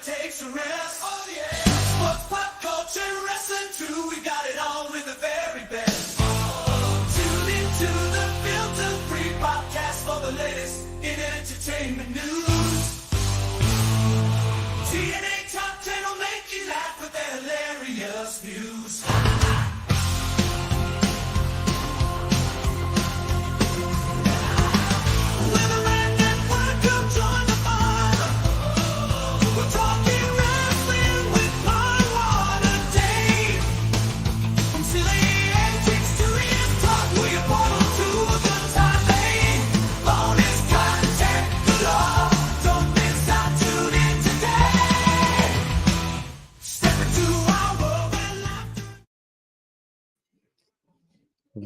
takes a rest. Oh yeah. Sports, pop culture, wrestling too. We got it all with the very best. Tune into the filter-free podcast for the latest in entertainment news. TNA Top 10 will make you laugh with their hilarious views.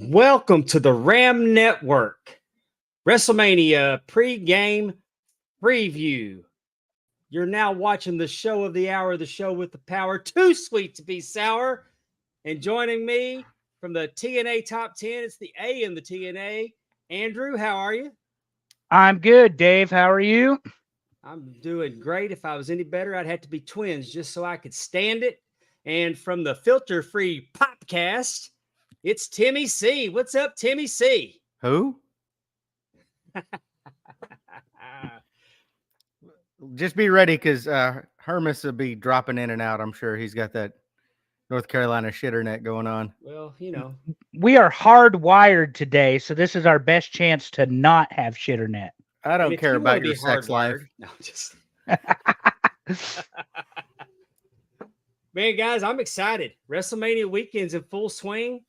Welcome to the Ram Network, WrestleMania Pregame Freeview. You're now watching the show of the hour, the show with the power, too sweet to be sour. And joining me from the TNA Top 10, it's the A in the TNA. Andrew, how are you? I'm good, Dave. How are you? I'm doing great. If I was any better, I'd have to be twins just so I could stand it. And from the Filter Free Podcast, it's Timmy C. What's up, Timmy C? Who? Just be ready because Hermes will be dropping in and out. I'm sure he's got that North Carolina shitternet going on. Well, you know. We are hardwired today, so this is our best chance to not have shitternet. I don't care about your sex life. No, just... Man, guys, I'm excited. WrestleMania weekend's in full swing.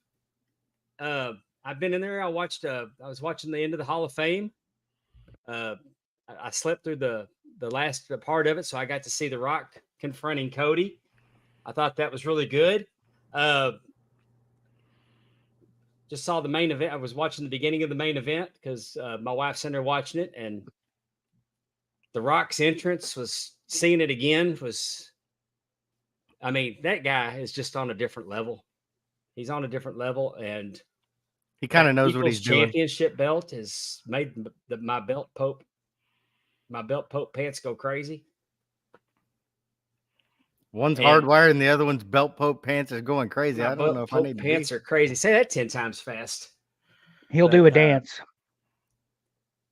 I've been in there. I was watching the end of the Hall of Fame. I slept through the last part of it, so I got to see The Rock confronting Cody. I thought that was really good. Just saw the main event. I was watching the beginning of the main event because my wife's in there watching it, and The Rock's entrance was seeing it again. I mean, that guy is just on a different level. He's on a different level, and he kind of knows what he's doing. Championship belt has made my belt pope pants go crazy. One's hardwired and the other one's belt pope pants is going crazy. I don't know if I need pants are crazy. Say that 10 times fast. He'll do a dance.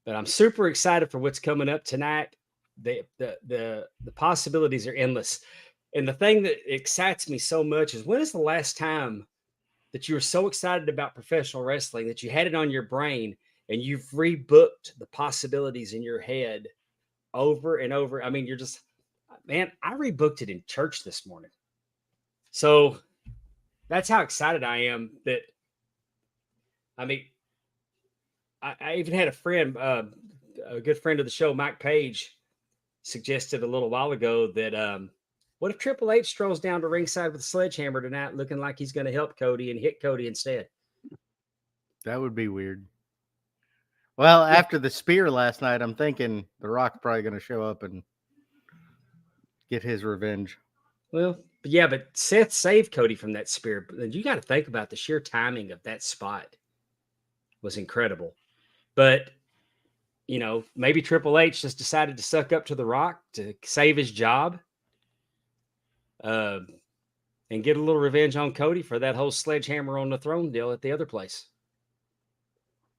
But I'm super excited for what's coming up tonight. The possibilities are endless. And the thing that excites me so much is, when is the last time that you were so excited about professional wrestling that you had it on your brain and you've rebooked the possibilities in your head over and over? I mean, you're just, man, I rebooked it in church this morning. So that's how excited I am that, I mean, I even had a friend, a good friend of the show, Mike Page, suggested a little while ago that, what if Triple H strolls down to ringside with a sledgehammer tonight looking like he's going to help Cody and hit Cody instead? That would be weird. Well, after the spear last night, I'm thinking The Rock's probably going to show up and get his revenge. Well, but Seth saved Cody from that spear. But you got to think about the sheer timing of that spot was incredible. But, you know, maybe Triple H just decided to suck up to The Rock to save his job. And get a little revenge on Cody for that whole sledgehammer on the throne deal at the other place.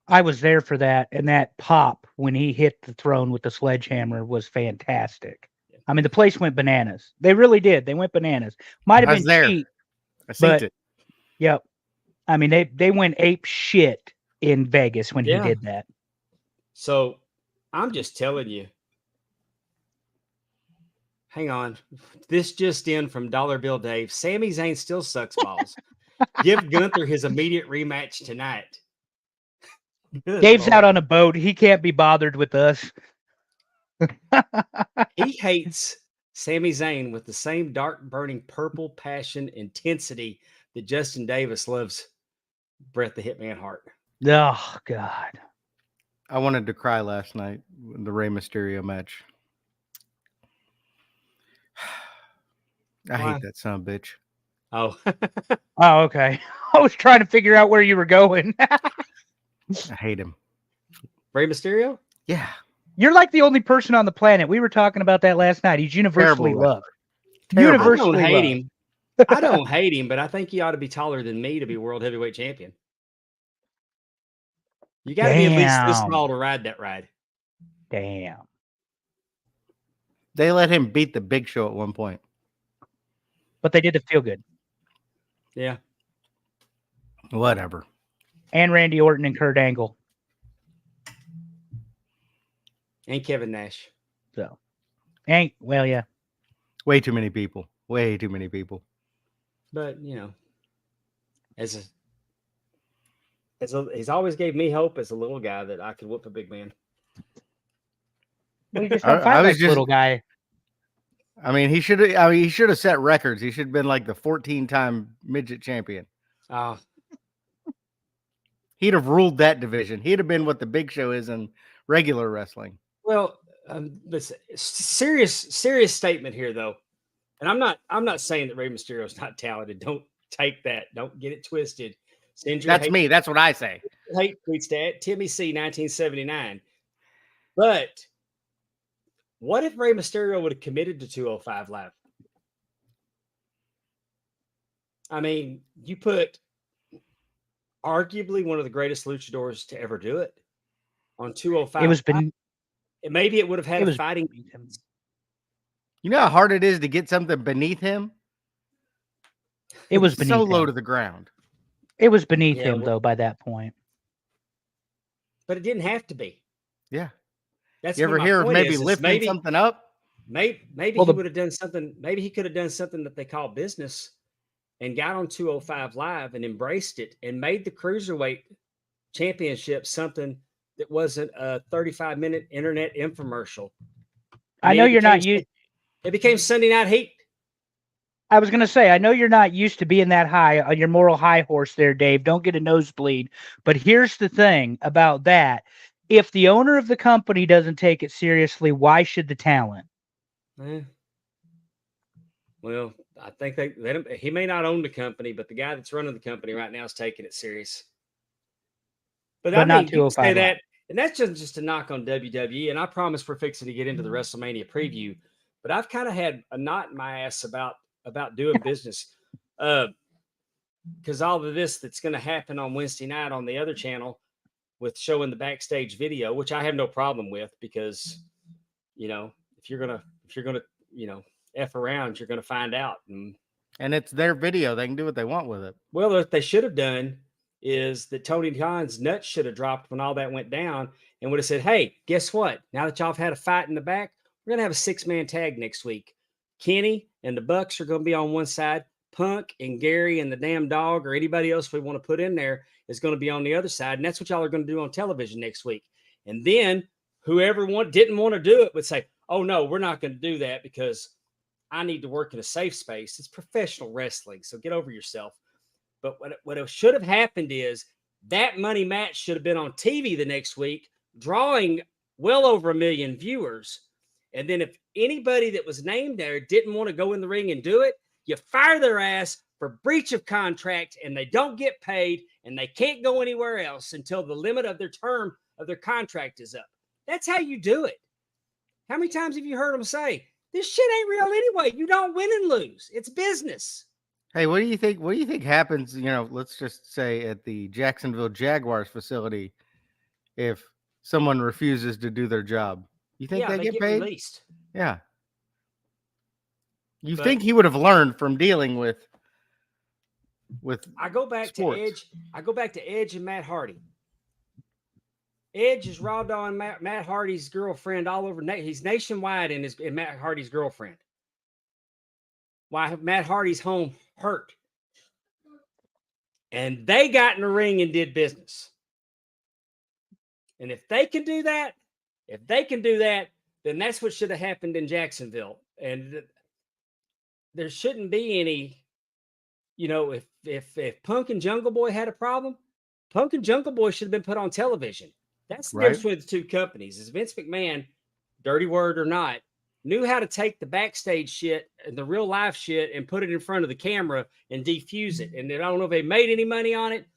I was there for that, and that pop when he hit the throne with the sledgehammer was fantastic. I mean, the place went bananas. They really did. They went bananas. Might have been cheap. I seen it. Yep. I mean, they went ape shit in Vegas when he did that. So I'm just telling you. Hang on. This just in from Dollar Bill Dave. Sami Zayn still sucks balls. Give Gunther his immediate rematch tonight. Good Dave's Lord. out on a boat. He can't be bothered with us. He hates Sami Zayn with the same dark, burning, purple passion intensity that Justin Davis loves Bret the Hitman Hart. Oh, God. I wanted to cry last night in the Rey Mysterio match. I hate that son of a bitch. Oh. Oh, okay. I was trying to figure out where you were going. I hate him. Rey Mysterio? Yeah. You're like the only person on the planet. We were talking about that last night. He's universally Terrible loved. Terrible. I don't Universally hate loved. him. I don't hate him, but I think he ought to be taller than me to be world heavyweight champion. You got to be at least this Damn. tall to ride that ride. Damn. They let him beat the Big Show at one point. But they did to feel good. Yeah. Whatever. And Randy Orton and Kurt Angle. And Kevin Nash. So, and well, yeah. Way too many people. Way too many people. But, you know, he's always gave me hope as a little guy that I could whoop a big man. Well, you just don't fight like little guy. I mean, he should have set records. He should have been like the 14-time midget champion. He'd have ruled that division. He'd have been what the Big Show is in regular wrestling. Well, listen, serious statement here, though. And I'm not saying that Rey Mysterio is not talented. Don't take that. Don't get it twisted. That's me. That's what I say. Hate tweets that Timmy C 1979. But what if Rey Mysterio would have committed to 205 Live? I mean, you put arguably one of the greatest luchadors to ever do it on 205. It was maybe it would have had a fighting. You know how hard it is to get something beneath him? It was beneath so him. low to the ground. It was beneath him, though, by that point. But it didn't have to be. Yeah. That's you ever hear of maybe lifting something up? Maybe he would have done something. Maybe he could have done something that they call business and got on 205 Live and embraced it and made the Cruiserweight Championship something that wasn't a 35-minute internet infomercial. I know you're not used. It became Sunday Night Heat. I was going to say, I know you're not used to being that high on your moral high horse there, Dave. Don't get a nosebleed. But here's the thing about that. If the owner of the company doesn't take it seriously, why should the talent? Well, I think he may not own the company, but the guy that's running the company right now is taking it serious. But I not mean, you can say 205 that, and that's just a knock on WWE. And I promise we're fixing to get into the WrestleMania preview. But I've kind of had a knot in my ass about doing business, because all of this that's going to happen on Wednesday night on the other channel with showing the backstage video, which I have no problem with, because you know if you're gonna F around, you're gonna find out, and it's their video. They can do what they want with it. Well, what they should have done is that Tony Khan's nuts should have dropped when all that went down and would have said, hey, guess what? Now that y'all have had a fight in the back, we're going to have a 6-man tag next week. Kenny and the Bucks are going to be on one side. Punk and Gary and the damn dog or anybody else we want to put in there is going to be on the other side. And that's what y'all are going to do on television next week. And then whoever didn't want to do it would say, oh, no, we're not going to do that because I need to work in a safe space. It's professional wrestling, so get over yourself. But what should have happened is that money match should have been on TV the next week, drawing well over 1 million viewers. And then if anybody that was named there didn't want to go in the ring and do it, you fire their ass for breach of contract, and they don't get paid, and they can't go anywhere else until the limit of their term of their contract is up. That's how you do it. How many times have you heard them say, this shit ain't real anyway? You don't win and lose. It's business. Hey, what do you think? What do you think happens? Let's just say at the Jacksonville Jaguars facility, if someone refuses to do their job, you think they get paid? Released. Yeah. You think he would have learned from dealing with I go back sports. to Edge. I go back to Edge and Matt Hardy. Edge is raw dawing Matt Hardy's girlfriend all over. He's nationwide in Matt Hardy's girlfriend. Why Matt Hardy's home hurt. And they got in the ring and did business. And if they can do that, then that's what should have happened in Jacksonville. And there shouldn't be any, if Punk and Jungle Boy had a problem, Punk and Jungle Boy should have been put on television. That's the difference between the two companies. Is Vince McMahon, dirty word or not, knew how to take the backstage shit and the real life shit and put it in front of the camera and defuse it. And I don't know if they made any money on it,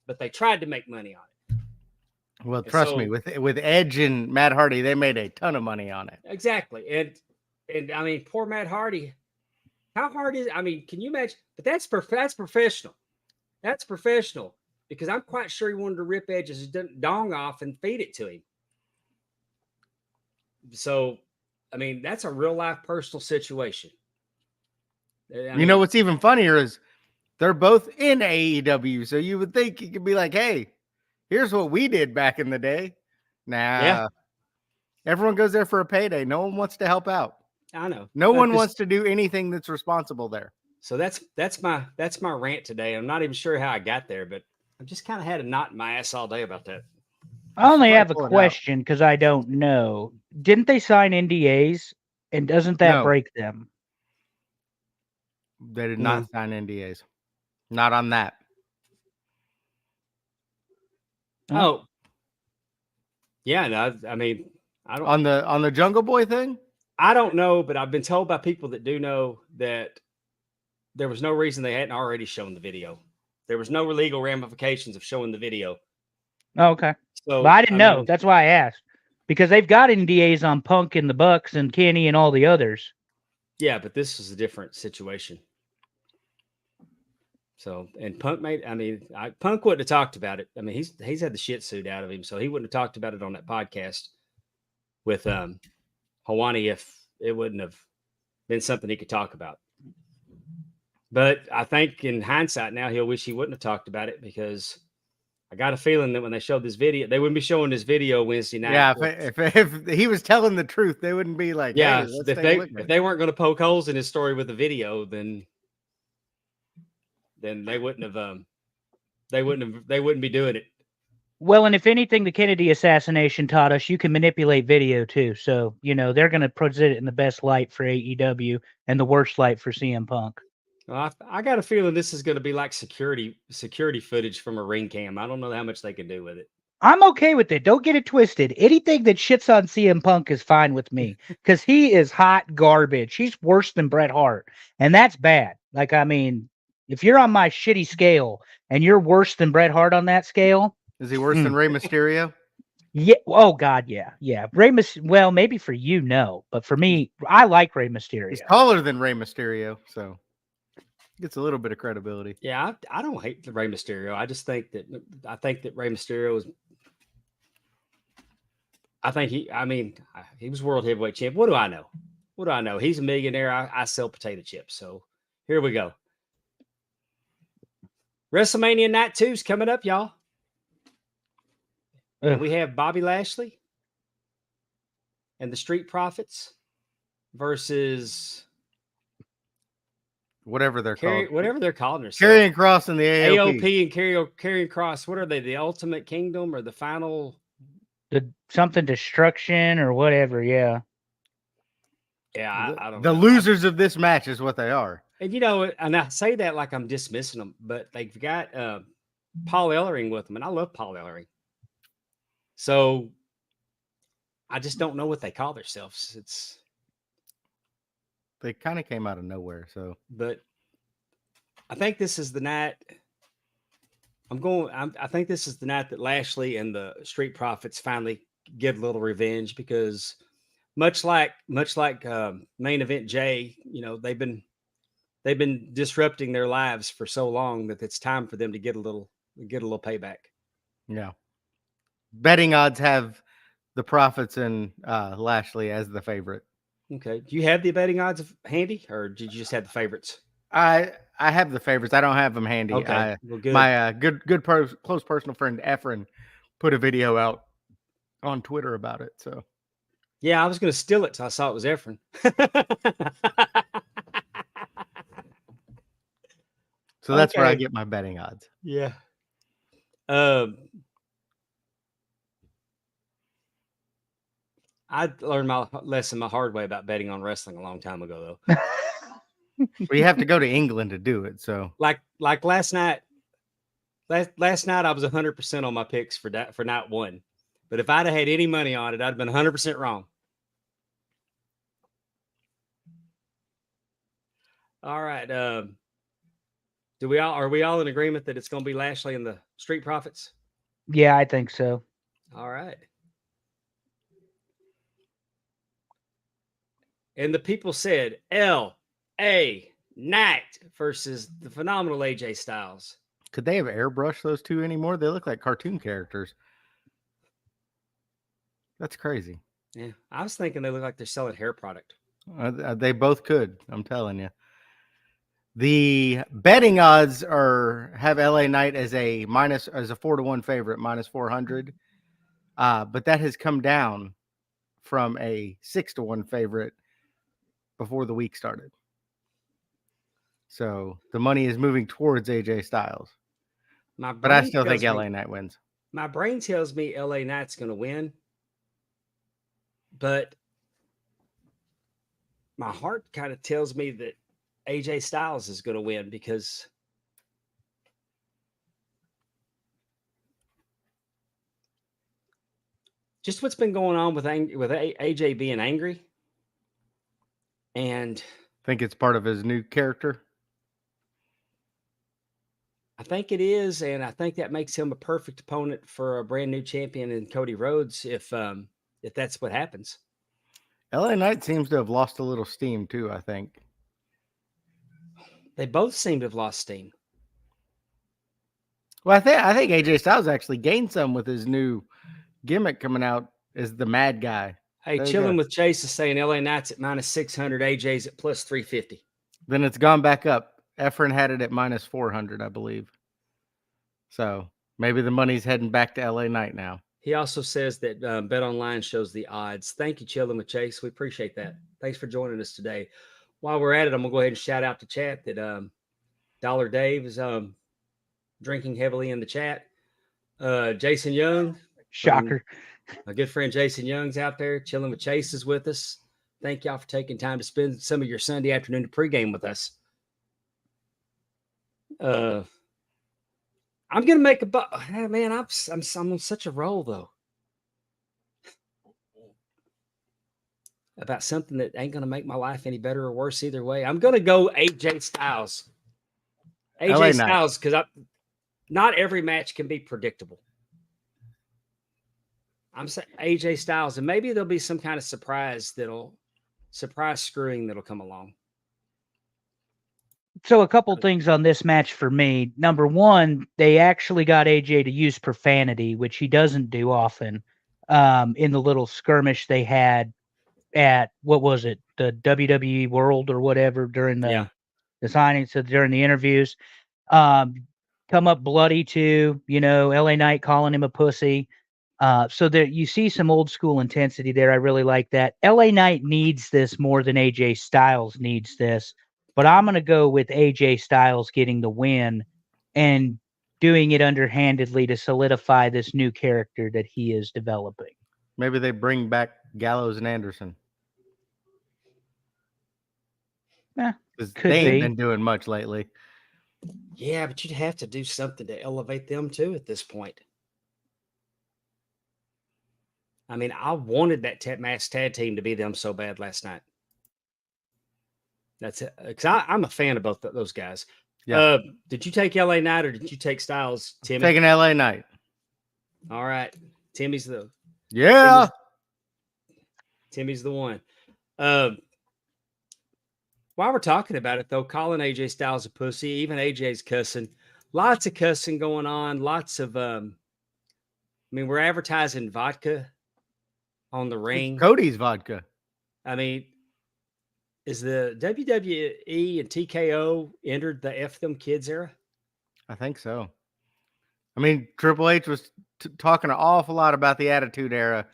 but they tried to make money on it. Well, And trust me, so, with Edge and Matt Hardy, they made a ton of money on it. exactly. And I mean, poor Matt Hardy. How hard is? I mean, can you imagine? But that's professional. That's professional because I'm quite sure he wanted to rip Edge's dong off and feed it to him. So, I mean, that's a real life personal situation. I You know mean, what's even funnier is they're both in AEW, so you would think you could be like, "Hey, here's what we did back in the day." Nah, yeah, everyone goes there for a payday. No one wants to help out. I know. No one wants to do anything that's responsible there. So that's my rant today. I'm not even sure how I got there, but I've just kind of had a knot in my ass all day about that. I only probably have a pull it out. question because I don't know. Didn't they sign NDAs? And doesn't that No. break them? They did not sign NDAs. Not on that. Oh, yeah. No, I mean, I don't On the Jungle Boy thing. I don't know, but I've been told by people that do know that there was no reason they hadn't already shown the video. There was no legal ramifications of showing the video. Oh, okay. So, But I didn't know. mean, That's why I asked. Because they've got NDAs on Punk and the Bucks and Kenny and all the others. yeah, but this was a different situation. So, and Punk Punk wouldn't have talked about it. I mean, he's had the shit suit out of him, so he wouldn't have talked about it on that podcast with Hawani if it wouldn't have been something he could talk about. But I think in hindsight now, he'll wish he wouldn't have talked about it because I got a feeling that when they showed this video, they wouldn't be showing this video Wednesday night. Yeah, if he was telling the truth, they wouldn't be like, yeah, hey, let's if they weren't going to poke holes in his story with the video, then they wouldn't have they wouldn't be doing it. Well, and if anything, the Kennedy assassination taught us you can manipulate video too. So, they're going to present it in the best light for AEW and the worst light for CM Punk. Well, I got a feeling this is going to be like security footage from a ring cam. I don't know how much they can do with it. I'm okay with it. Don't get it twisted. Anything that shits on CM Punk is fine with me because he is hot garbage. He's worse than Bret Hart, and that's bad. Like, I mean, if you're on my shitty scale and you're worse than Bret Hart on that scale, Is he worse than Rey Mysterio? yeah. Oh God, yeah. Well, maybe for you, no, but for me, I like Rey Mysterio. He's taller than Rey Mysterio, so gets a little bit of credibility. Yeah, I don't hate Rey Mysterio. I just think that Rey Mysterio is. I think he was world heavyweight champ. What do I know? What do I know? He's a millionaire. I sell potato chips. So here we go. WrestleMania Night 2 is coming up, y'all. And we have Bobby Lashley and the Street Profits versus whatever they're called. Whatever they're calling themselves. Karrion Kross and the AOP. AOP and Karrion Kross. What are they? The Ultimate Kingdom or the Final? Something Destruction or whatever. Yeah. Yeah, I don't know. The losers of this match is what they are. And and I say that like I'm dismissing them, but they've got Paul Ellering with them, and I love Paul Ellering. So I just don't know what they call themselves. They kind of came out of nowhere. But I think this is the night. I think this is the night that Lashley and the Street Profits finally get a little revenge because much like Main Event Jay, they've been disrupting their lives for so long that it's time for them to get a little payback. Yeah. Betting odds have the Profits and Lashley as the favorite. Okay. Do you have the betting odds handy, or did you just have the favorites? I have the favorites. I don't have them handy. Okay. Well, good. My close personal friend Efren put a video out on Twitter about it. So yeah, I was going to steal it till I saw it was Efren. So that's where I get my betting odds. Yeah. I learned my lesson the hard way about betting on wrestling a long time ago, though. Well, you have to go to England to do it. So like last night I was 100% on my picks for night 1. But if I'd have had any money on it, I'd have been 100% wrong. All right. Are we all in agreement that it's going to be Lashley and the Street Profits? Yeah, I think so. All right. And the people said L.A. Knight versus the phenomenal AJ Styles. Could they have airbrushed those two anymore? They look like cartoon characters. That's crazy. Yeah, I was thinking they look like they're selling hair product. They both could. I'm telling you. The betting odds have LA Knight as a 4-1 favorite, minus 400. But that has come down from a 6-1 favorite before the week started. So the money is moving towards AJ Styles. But I still think LA Knight wins. My brain tells me LA Knight's going to win. But my heart kind of tells me that AJ Styles is going to win because just what's been going on with AJ being angry. And think it's part of his new character. I think it is, and I think that makes him a perfect opponent for a brand new champion in Cody Rhodes if that's what happens. LA Knight seems to have lost a little steam too, I think. They both seem to have lost steam. Well, I think AJ Styles actually gained some with his new gimmick coming out as the mad guy. Hey, Chilling with Chase is saying LA Knight's at minus 600, AJ's at plus 350. Then it's gone back up. Efren had it at minus 400, I believe. So maybe the money's heading back to LA Knight now. He also says that Bet Online shows the odds. Thank you, Chilling with Chase. We appreciate that. Thanks for joining us today. While we're at it, I'm going to go ahead and shout out to chat that Dollar Dave is drinking heavily in the chat. Jason Young. Shocker. My good friend Jason Young's out there. Chilling with Chase is with us. Thank y'all for taking time to spend some of your Sunday afternoon to pregame with us. I'm gonna make a man. I'm on such a roll though about something that ain't gonna make my life any better or worse either way. I'm gonna go AJ Styles. AJ Styles, because not every match can be predictable. I'm saying AJ Styles, and maybe there'll be some kind of surprise screwing that'll come along. So a couple things on this match for me. Number one, they actually got AJ to use profanity, which he doesn't do often, in the little skirmish they had at, what was it, the WWE World or whatever during the signing, so during the interviews. Come up bloody too, LA Knight calling him a pussy. So that you see some old school intensity there. I really like that. LA Knight needs this more than AJ Styles needs this. But I'm going to go with AJ Styles getting the win and doing it underhandedly to solidify this new character that he is developing. Maybe they bring back Gallows and Anderson. Could they ain't be. been doing much lately. Yeah, but you'd have to do something to elevate them too at this point. I mean, I wanted that masked tag team to be them so bad last night. That's it. Because I'm a fan of both those guys. Yeah. Did you take LA Knight or did you take Styles, Timmy? Taking LA Knight. All right. Timmy's the one. While we're talking about it, though, calling AJ Styles a pussy, even AJ's cussing. Lots of cussing going on. Lots of, we're advertising vodka on the ring. It's Cody's vodka. I mean, is the WWE and TKO entered the F them kids era? I think so. I mean, Triple H was talking an awful lot about the Attitude Era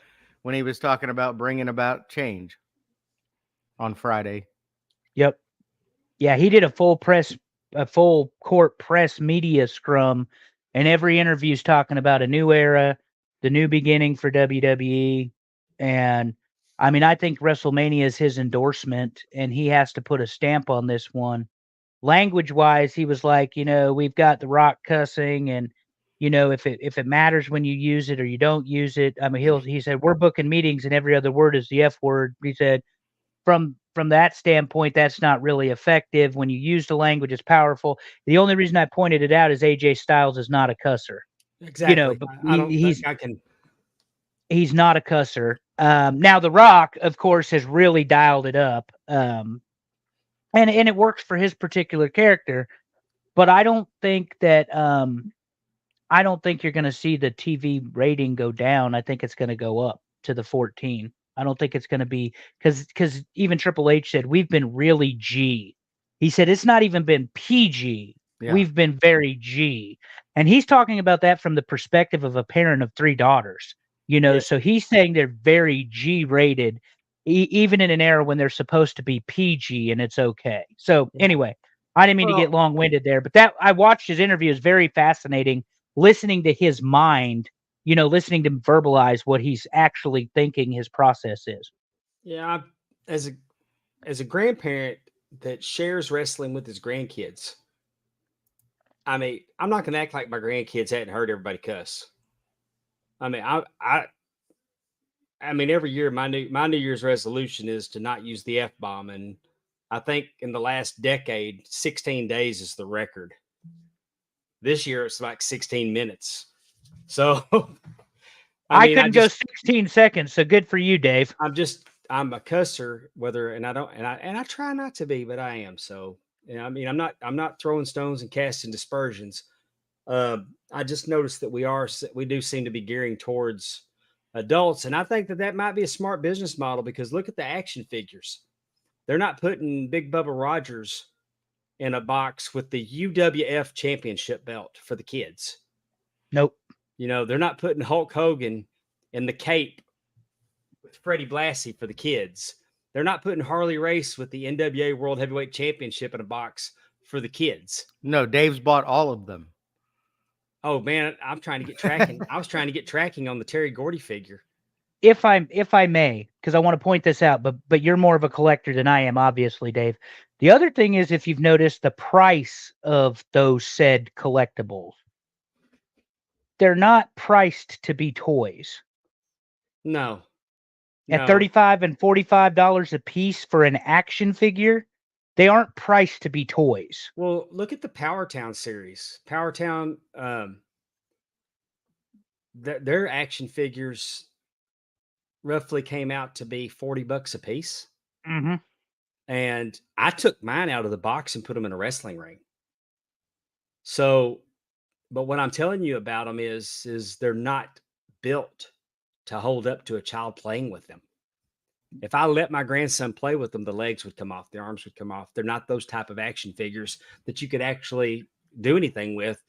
when he was talking about bringing about change on Friday. Yep. Yeah, he did a full court press media scrum, and every interview's talking about a new era, the new beginning for WWE. And I mean, I think WrestleMania is his endorsement, and he has to put a stamp on this one. Language-wise, he was like, we've got The Rock cussing, and if it matters when you use it or you don't use it. I mean, he said we're booking meetings, and every other word is the F word. He said, from that standpoint, that's not really effective. When you use the language, it's powerful. The only reason I pointed it out is AJ Styles is not a cusser. Exactly. But He's not a cusser. Now The Rock, of course, has really dialed it up. And it works for his particular character, but I don't think that I don't think you're going to see the TV rating go down. I think it's going to go up to the 14. I don't think it's going to be because even Triple H said we've been really G. He said it's not even been PG. Yeah. We've been very G. And he's talking about that from the perspective of a parent of 3 daughters. Yeah. So he's saying they're very G rated, even in an era when they're supposed to be PG and it's okay. So anyway, I didn't mean to get long winded there, but I watched his interview. Is very fascinating. Listening to his mind, listening to him verbalize what he's actually thinking his process is. Yeah, as a grandparent that shares wrestling with his grandkids, I mean, I'm not going to act like my grandkids hadn't heard everybody cuss. I mean, I mean, every year my New Year's resolution is to not use the F-bomb, and I think in the last decade, 16 days is the record. This year it's like 16 minutes. So I couldn't go 16 seconds. So good for you, Dave. I'm a cusser, I try not to be, but I am. So, I mean, I'm not throwing stones and casting dispersions. I just noticed that we do seem to be gearing towards adults. And I think that might be a smart business model, because look at the action figures. They're not putting Big Bubba Rogers in a box with the UWF championship belt for the kids. Nope. They're not putting Hulk Hogan in the cape with Freddie Blassie for the kids. They're not putting Harley Race with the NWA World Heavyweight Championship in a box for the kids. No, Dave's bought all of them. Oh man, I'm trying to get tracking. I was trying to get tracking on the Terry Gordy figure. If I may, because I want to point this out, but you're more of a collector than I am, obviously, Dave. The other thing is, if you've noticed the price of those said collectibles, they're not priced to be toys. No. At $35 and $45 a piece for an action figure, they aren't priced to be toys. Well, look at the Powertown series. Powertown, their action figures roughly came out to be $40 a piece. Mm-hmm. And I took mine out of the box and put them in a wrestling ring. So, but what I'm telling you about them is they're not built to hold up to a child playing with them. If I let my grandson play with them, the legs would come off, the arms would come off. They're not those type of action figures that you could actually do anything with.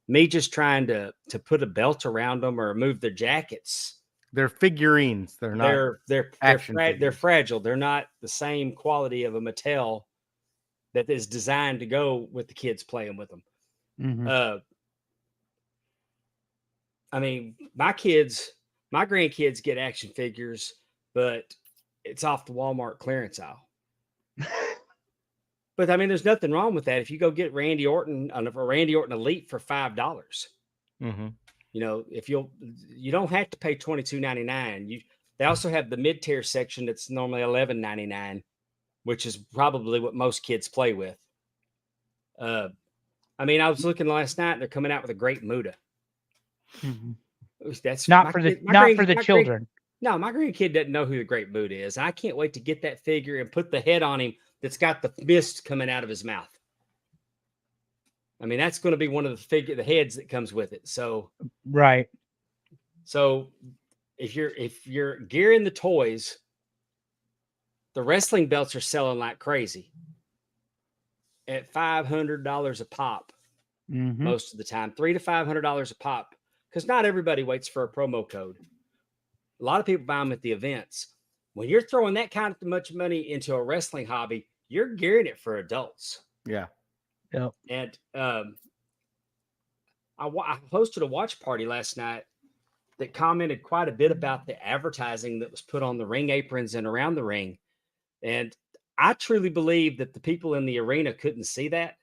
Me just trying to put a belt around them or move their jackets. They're figurines. They're not. They're fragile. They're not the same quality of a Mattel that is designed to go with the kids playing with them. Mm-hmm. I mean, my grandkids get action figures, but it's off the Walmart clearance aisle. But I mean, there's nothing wrong with that. If you go get Randy Orton Elite for $5, mm-hmm. If you don't have to pay $22.99. They also have the mid-tier section that's normally $11.99, which is probably what most kids play with. I mean, I was looking last night, and they're coming out with a Great Muda. Mm-hmm. That's not for the children. No, my grandkid doesn't know who the Great Muda is. I can't wait to get that figure and put the head on him that's got the mist coming out of his mouth. I mean, that's going to be one of the heads that comes with it. So, right. So if you're gearing the toys, the wrestling belts are selling like crazy at $500 a pop. Mm-hmm. Most of the time, $300 to $500 a pop, because not everybody waits for a promo code. A lot of people buy them at the events. When you're throwing that kind of much money into a wrestling hobby, you're gearing it for adults. Yeah. Yep. And I hosted a watch party last night that commented quite a bit about the advertising that was put on the ring aprons and around the ring. And I truly believe that the people in the arena couldn't see that.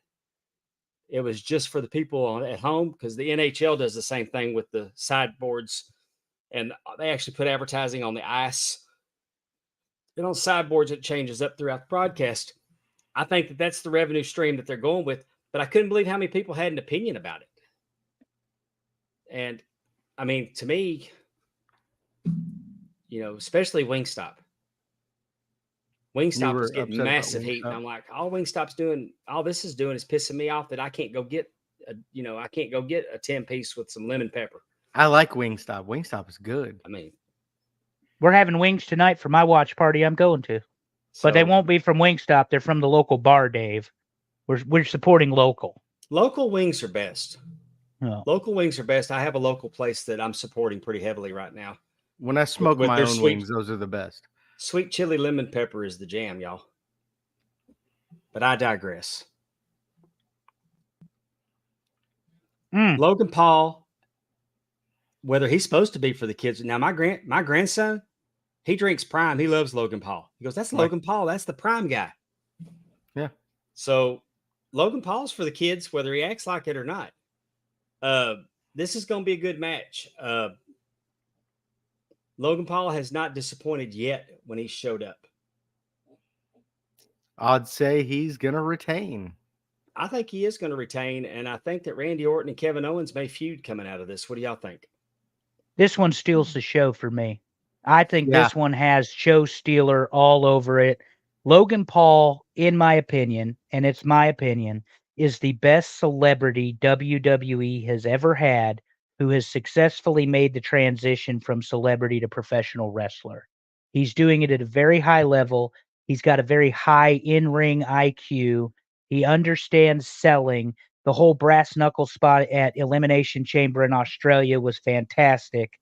It was just for the people at home, because the NHL does the same thing with the sideboards. And they actually put advertising on the ice and on sideboards. It changes up throughout the broadcast. I think that that's the revenue stream that they're going with, but I couldn't believe how many people had an opinion about it. And I mean, to me, especially Wingstop. Wingstop were was getting upset about massive heat. And Wingstop? I'm like, all this is doing is pissing me off that I can't go get a 10-piece with some lemon pepper. I like Wingstop. Wingstop is good. I mean, We're having wings tonight for my watch party I'm going to. But they so won't be from Wingstop. They're from the local bar, Dave. We're supporting local. local wings are best. Oh. Local wings are best. I have a local place that I'm supporting pretty heavily right now. When I smoke with my their own sweet- wings, those are the best. Sweet chili lemon pepper is the jam, y'all. But I digress. Logan Paul, whether he's supposed to be for the kids. Now, my grandson, he drinks Prime. He loves Logan Paul. He goes, that's Logan Paul. That's the Prime guy. Yeah. So Logan Paul's for the kids, whether he acts like it or not. This is going to be a good match. Logan Paul has not disappointed yet when he showed up. I'd say he's going to retain. I think he is going to retain, and I think that Randy Orton and Kevin Owens may feud coming out of this. What do y'all think? This one steals the show for me. I think this one has show stealer all over it. Logan Paul, in my opinion, and it's my opinion, is the best celebrity WWE has ever had who has successfully made the transition from celebrity to professional wrestler. He's doing it at a very high level. He's got a very high in-ring IQ. He understands selling. The whole brass knuckle spot at Elimination Chamber in Australia was fantastic.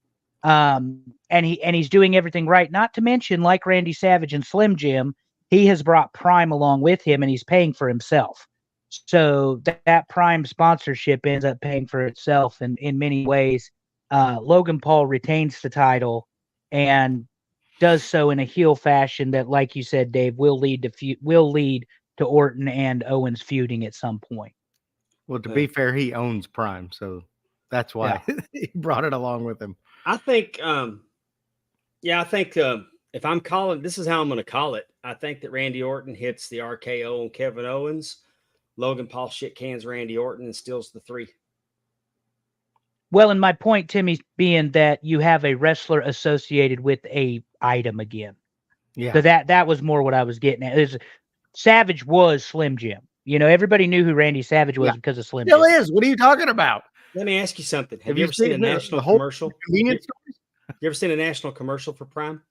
And he's doing everything right. Not to mention, like Randy Savage and Slim Jim, he has brought Prime along with him, and he's paying for himself. So that Prime sponsorship ends up paying for itself in many ways. Logan Paul retains the title and does so in a heel fashion that, like you said, Dave, will lead to Orton and Owens feuding at some point. Well, to be fair, he owns Prime, so that's why he brought it along with him. I think, if I'm calling, this is how I'm going to call it. I think that Randy Orton hits the RKO on Kevin Owens. Logan Paul shit cans Randy Orton and steals the 3. Well, and my point, Timmy, being that you have a wrestler associated with a item again. Yeah. So that was more what I was getting at. Savage was Slim Jim. Everybody knew who Randy Savage was because of Slim Still Jim. is. What are you talking about? Let me ask you something. Have Have you you ever seen a seen the national whole commercial? convenience stores? You ever seen a national commercial for Prime?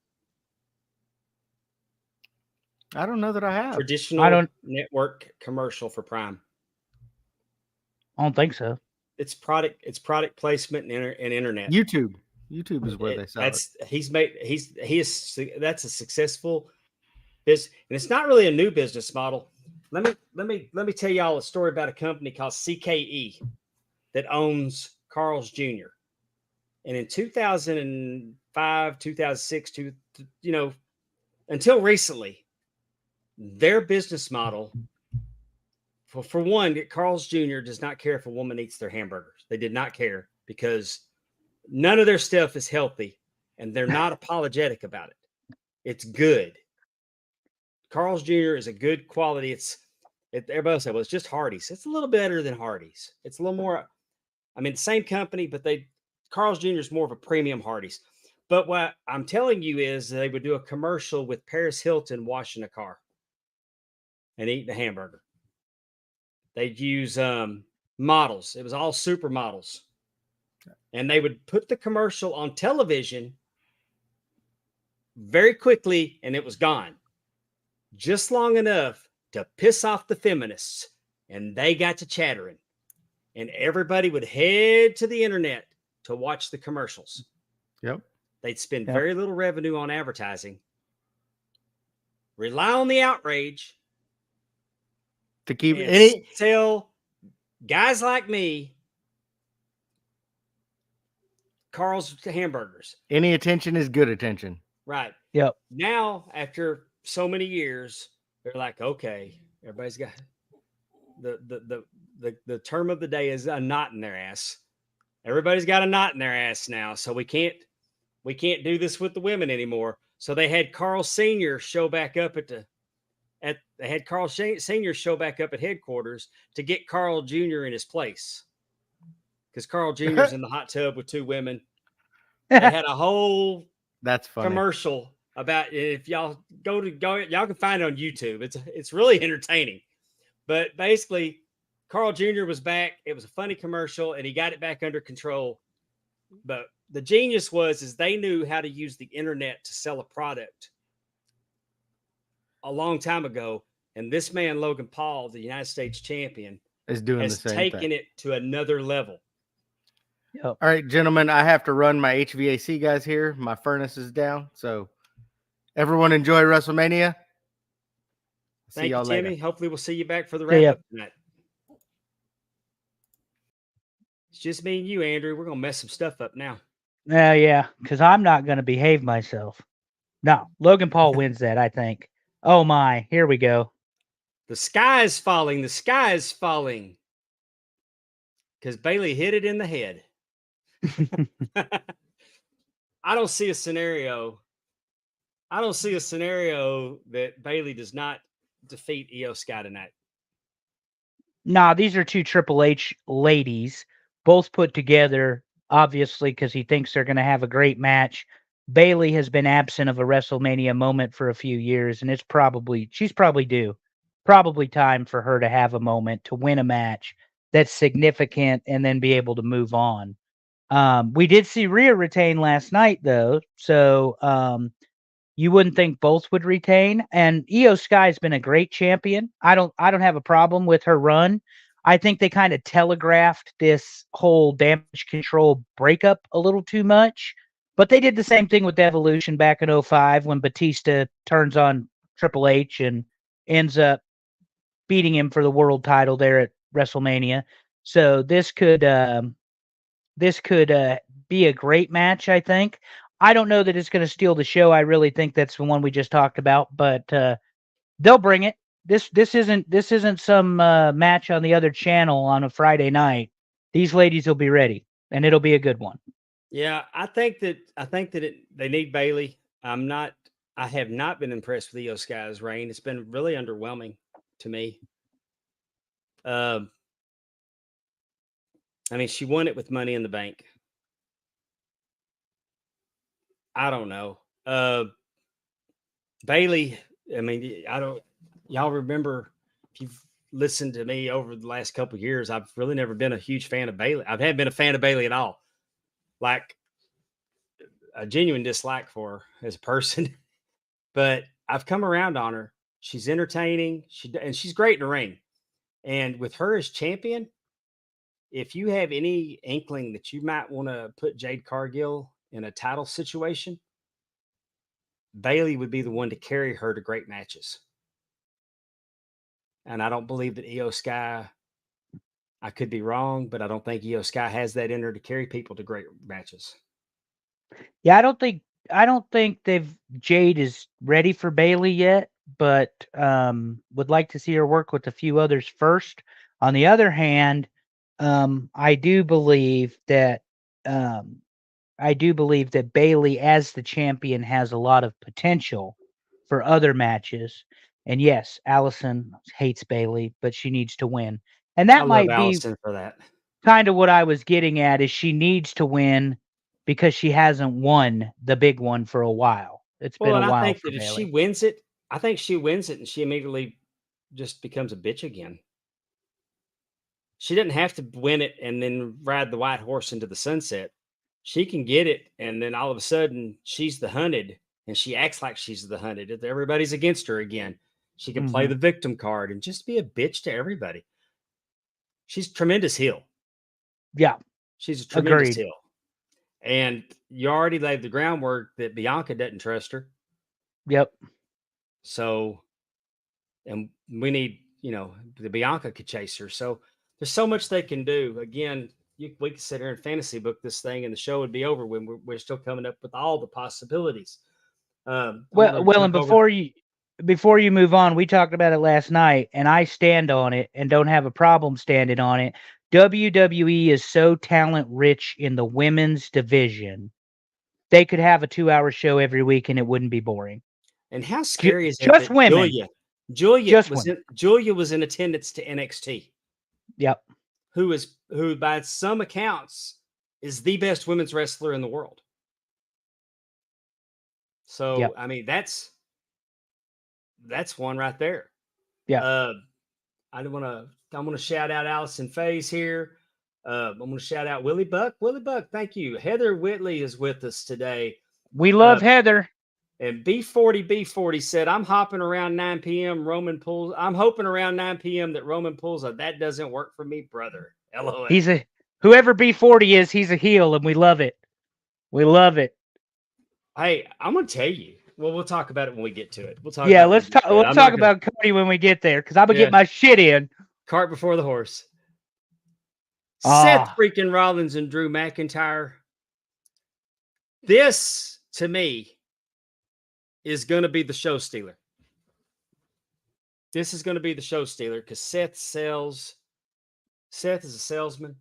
I don't know that I have. Traditional network commercial for Prime. I don't think so. It's product placement and internet. YouTube is where they sell it. That's a successful business, and it's not really a new business model. Let me tell y'all a story about a company called CKE that owns Carl's Jr. And in 2005, 2006, until recently, their business model, for one, Carl's Jr. does not care if a woman eats their hamburgers. They did not care because none of their stuff is healthy, and they're not apologetic about it. It's good. Carl's Jr. is a good quality. Everybody will say, well, it's just Hardee's. It's a little better than Hardee's. It's a little more, the same company, but Carl's Jr. is more of a premium Hardee's. But what I'm telling you is they would do a commercial with Paris Hilton washing a car and eating a hamburger. They'd use models. It was all supermodels. And they would put the commercial on television very quickly, and it was gone. Just long enough to piss off the feminists, and they got to chattering. And everybody would head to the internet to watch the commercials. Yep. They'd spend very little revenue on advertising, rely on the outrage to keep sell guys like me Carl's hamburgers. Any attention is good attention. Right. Yep. Now, after so many years, they're like, okay, everybody's got the term of the day is a knot in their ass. Everybody's got a knot in their ass now, so we can't do this with the women anymore. So they had Carl Sr. show back up at headquarters to get Carl Jr. in his place. Because Carl Jr.'s in the hot tub with 2 women. They had a whole That's funny. commercial about, if y'all go, y'all can find it on YouTube. It's really entertaining. But basically, Carl Jr. was back. It was a funny commercial, and he got it back under control. But the genius is they knew how to use the internet to sell a product a long time ago. And this man, Logan Paul, the United States champion, is doing has the same taken thing. it to another level. Yep. All right, gentlemen, I have to run my HVAC guys here. My furnace is down. So everyone enjoy WrestleMania. See Thank you, y'all Timmy. later. Hopefully we'll see you back for the See ya. wrap up tonight. It's just me and you, Andrew. We're gonna mess some stuff up now. Yeah, because I'm not going to behave myself. No, Logan Paul wins that, I think. Oh, my. Here we go. The sky is falling. The sky is falling. Because Bayley hit it in the head. I don't see a scenario. I don't see a scenario that Bayley does not defeat Io Sky tonight. Nah, these are two Triple H ladies, both put together, obviously, because he thinks they're going to have a great match. Bayley has been absent of a WrestleMania moment for a few years, and she's probably due. Probably time for her to have a moment to win a match that's significant and then be able to move on. We did see Rhea retain last night, though, so you wouldn't think both would retain. And Io Sky's been a great champion. I don't have a problem with her run. I think they kind of telegraphed this whole Damage Control breakup a little too much. But they did the same thing with Evolution back in 05 when Batista turns on Triple H and ends up beating him for the world title there at WrestleMania. So this could be a great match, I think. I don't know that it's going to steal the show. I really think that's the one we just talked about, but they'll bring it. This isn't some match on the other channel on a Friday night. These ladies will be ready, and it'll be a good one. Yeah, I think that they need Bayley. I have not been impressed with Io Sky's reign. It's been really underwhelming to me. I mean, she won it with Money in the Bank. I don't know. Bayley, I mean, y'all remember, if you've listened to me over the last couple of years, I've really never been a huge fan of Bayley. I haven't been a fan of Bayley at all. Like, a genuine dislike for her as a person. But I've come around on her. She's entertaining. And she's great in the ring. And with her as champion, if you have any inkling that you might want to put Jade Cargill in a title situation, Bayley would be the one to carry her to great matches. And I don't believe that Io Sky, I could be wrong, but I don't think Io Sky has that in her to carry people to great matches. Yeah, I don't think Jade is ready for Bayley yet, but would like to see her work with a few others first. On the other hand, I do believe that Bayley as the champion has a lot of potential for other matches. And yes, Allison hates Bayley, but she needs to win. And I that love might be Allison for that. kind of what I was getting at, is she needs to win because she hasn't won the big one for a while. It's been Well, a and I while think for that if Bayley. she wins it, and she immediately just becomes a bitch again. She doesn't have to win it and then ride the white horse into the sunset. She can get it, and then all of a sudden she's the hunted, and she acts like she's the hunted. Everybody's against her again. She can play Mhm. the victim card and just be a bitch to everybody. She's a tremendous heel. Yeah, She's a tremendous agreed. heel. And you already laid the groundwork that Bianca doesn't trust her. Yep. So, and we need, the Bianca could chase her. So there's so much they can do. Again, we could sit here and fantasy book this thing, and the show would be over when we're still coming up with all the possibilities. I'm Well, going to and jump over. before you move on, we talked about it last night, and I stand on it and don't have a problem standing on it. WWE is so talent rich in the women's division. They could have a 2-hour show every week and it wouldn't be boring. And how scary is it Just that women. Just women. Julia was in attendance to NXT, Yep. who by some accounts is the best women's wrestler in the world. So Yep. I mean, that's one right there. Yeah. I'm gonna shout out Allison Faze here. I'm gonna shout out Willie Buck. Willie Buck, thank you. Heather Whitley is with us today. We love Heather. And B40 said, I'm hopping around 9 p.m. I'm hoping around 9 p.m. that Roman pulls a that doesn't work for me, brother. LOL. Whoever B40 is, he's a heel, and we love it. We love it. Hey, I'm gonna tell you. Well, we'll talk about it when we get to it. We'll talk. Yeah, let's talk. We'll talk about Cody when we get there, because I'm gonna get my shit in. Cart before the horse. Seth freaking Rollins and Drew McIntyre. This, to me, is going to be the show stealer. This is going to be the show stealer because Seth sells. Seth is a salesman.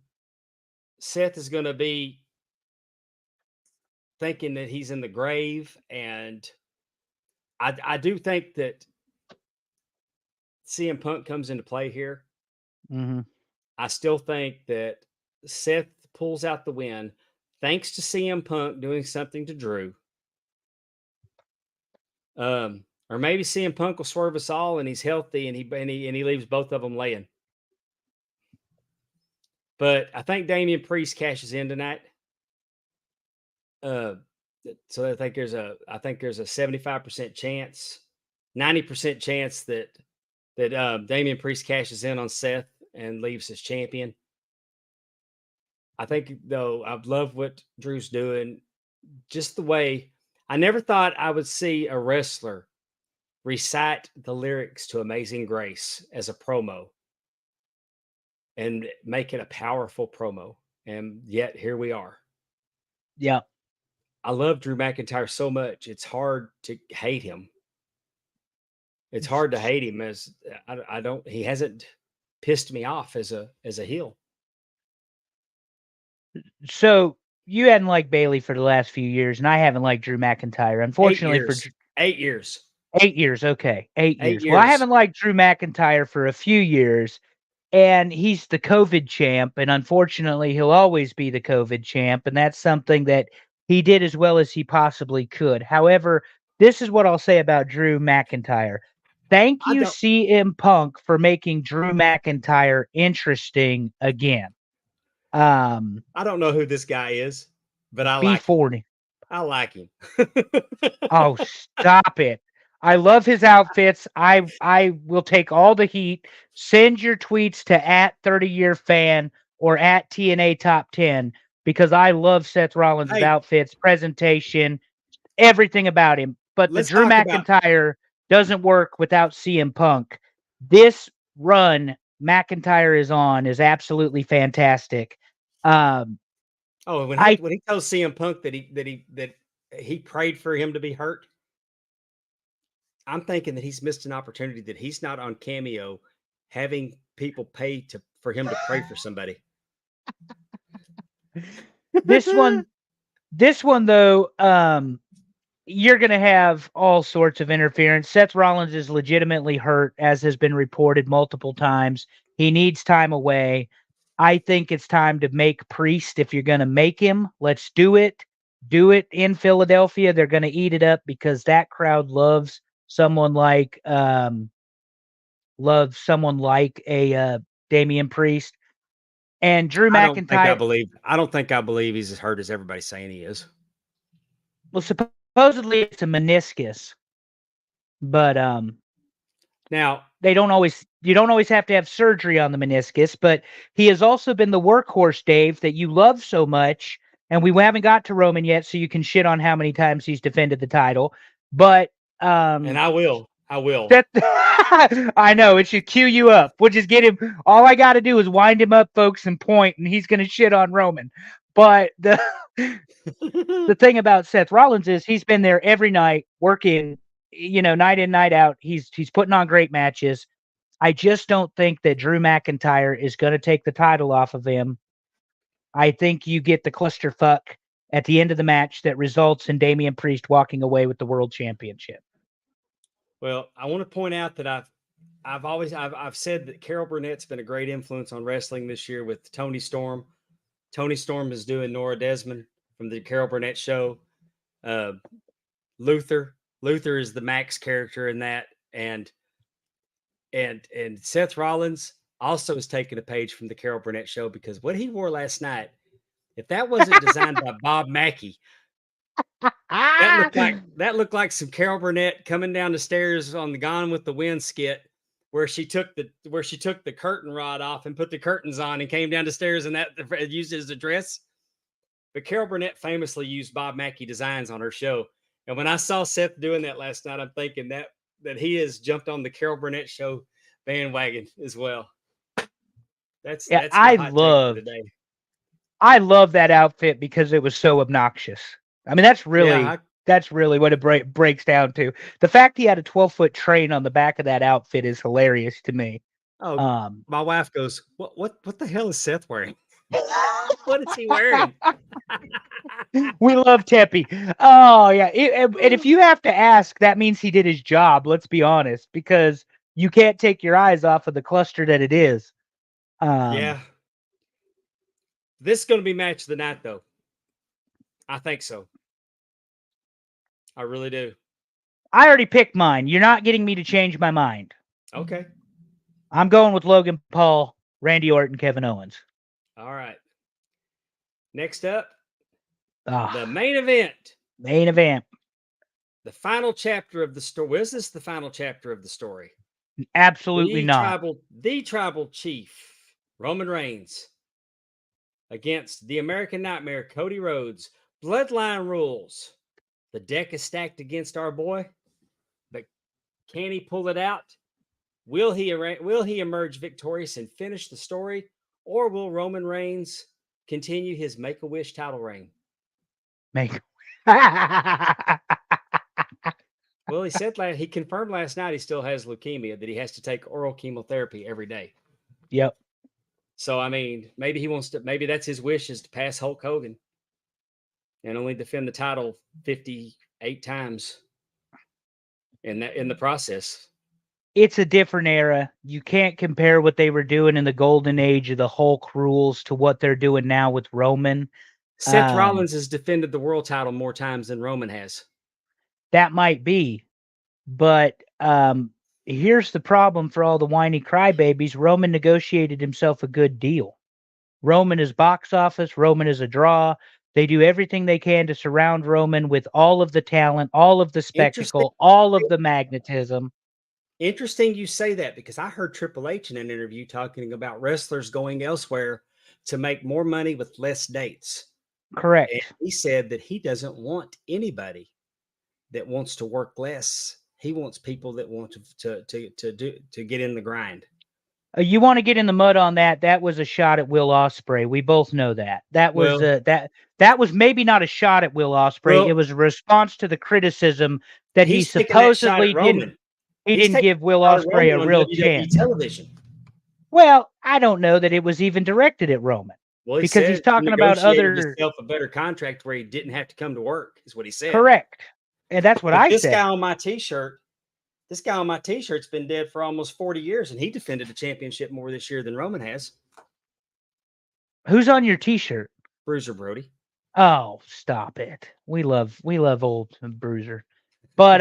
Seth is going to be thinking that he's in the grave. And I do think that CM Punk comes into play here. Mm-hmm. I still think that Seth pulls out the win thanks to CM Punk doing something to Drew. Or maybe CM Punk will swerve us all and he's healthy and he leaves both of them laying. But I think Damian Priest cashes in tonight. So I think there's a 75% chance, 90% chance that Damian Priest cashes in on Seth and leaves as champion. I think, though, I love what Drew's doing. Just the way I never thought I would see a wrestler recite the lyrics to Amazing Grace as a promo and make it a powerful promo. And yet here we are. Yeah. I love Drew McIntyre so much. It's hard to hate him. It's hard to hate him as he hasn't pissed me off as a heel. So you hadn't liked Bayley for the last few years, and I haven't liked Drew McIntyre. Unfortunately, 8 years. 8 years. Okay. 8 years. Well, I haven't liked Drew McIntyre for a few years, and he's the COVID champ, and unfortunately, he'll always be the COVID champ, and that's something that he did as well as he possibly could. However, this is what I'll say about Drew McIntyre. Thank you, CM Punk, for making Drew McIntyre interesting again. I don't know who this guy is, but I like B40. him. I like him. Oh, stop it. I love his outfits. I will take all the heat. Send your tweets to @30yearfan or @TNA Top 10 because I love Seth Rollins' outfits, presentation, everything about him. But the Drew McIntyre doesn't work without CM Punk. This run McIntyre is on is absolutely fantastic. When he tells CM Punk that he prayed for him to be hurt, I'm thinking that he's missed an opportunity that he's not on Cameo, having people pay for him to pray for somebody. This one though, you're going to have all sorts of interference. Seth Rollins is legitimately hurt, as has been reported multiple times. He needs time away. I think it's time to make Priest. If you're going to make him, let's do it. Do it in Philadelphia. They're going to eat it up because that crowd loves someone like a Damian Priest. And Drew McIntyre. I don't think I believe he's as hurt as everybody's saying he is. Well, supposedly it's a meniscus, but now you don't always have to have surgery on the meniscus, but he has also been the workhorse, Dave, that you love so much, and we haven't got to Roman yet, so you can shit on how many times he's defended the title. But and I will. I know it should cue you up. We'll just get him. All I got to do is wind him up, folks, and point, and he's going to shit on Roman. But the thing about Seth Rollins is he's been there every night working, night in, night out. He's putting on great matches. I just don't think that Drew McIntyre is going to take the title off of him. I think you get the clusterfuck at the end of the match that results in Damian Priest walking away with the world championship. Well, I want to point out that I've said that Carol Burnett's been a great influence on wrestling this year with Tony Storm. Tony Storm is doing Nora Desmond from the Carol Burnett show. Luther is the Max character in that, and Seth Rollins also has taken a page from the Carol Burnett show, because what he wore last night, if that wasn't designed by Bob Mackey, that looked like some Carol Burnett coming down the stairs on the Gone with the Wind skit, where she took the curtain rod off and put the curtains on and came down the stairs, and that used it as a dress. But Carol Burnett famously used Bob Mackey designs on her show. And when I saw Seth doing that last night, I'm thinking that he has jumped on the Carol Burnett show bandwagon as well. That's my hot take for today. I love that outfit because it was so obnoxious. I mean, that's really what it breaks down to. The fact he had a 12-foot train on the back of that outfit is hilarious to me. Oh, my wife goes, what the hell is Seth wearing? What is he wearing? We love Teppy. Oh yeah, and if you have to ask, that means he did his job. Let's be honest, because you can't take your eyes off of the cluster that it is. Yeah, this is going to be match of the night, though. I think so. I really do. I already picked mine. You're not getting me to change my mind. Okay. I'm going with Logan Paul, Randy Orton, Kevin Owens. All right. Next up, the main event. Main event. The final chapter of the story. Is this the final chapter of the story? Absolutely not. The tribal chief, Roman Reigns, against the American Nightmare, Cody Rhodes. Bloodline rules. The deck is stacked against our boy, but can he pull it out? Will he emerge victorious and finish the story, or will Roman Reigns continue his Make-A-Wish title reign? Well, he confirmed last night he still has leukemia, that he has to take oral chemotherapy every day. Yep. So, I mean, maybe that's his wish, is to pass Hulk Hogan and only defend the title 58 times in the process. It's a different era. You can't compare what they were doing in the golden age of the Hulk rules to what they're doing now with Roman. Seth Rollins has defended the world title more times than Roman has. That might be, but here's the problem for all the whiny crybabies. Roman negotiated himself a good deal. Roman is box office. Roman is a draw. They do everything they can to surround Roman with all of the talent, all of the spectacle, all of the magnetism. Interesting you say that, because I heard Triple H in an interview talking about wrestlers going elsewhere to make more money with less dates. Correct. And he said that he doesn't want anybody that wants to work less. He wants people that want to get in the grind. You want to get in the mud on that? That was a shot at Will Ospreay. We both know that. That was that was maybe not a shot at Will Ospreay. Well, it was a response to the criticism that he supposedly didn't. He didn't give Will Ospreay a real chance. Television. Well, I don't know that it was even directed at Roman. Well, because he's talking about himself a better contract where he didn't have to come to work, is what he said. Correct. And that's what I said. This guy on my t-shirt's been dead for almost 40 years, and he defended the championship more this year than Roman has. Who's on your t-shirt? Bruiser Brody. Oh, stop it. We love old Bruiser. But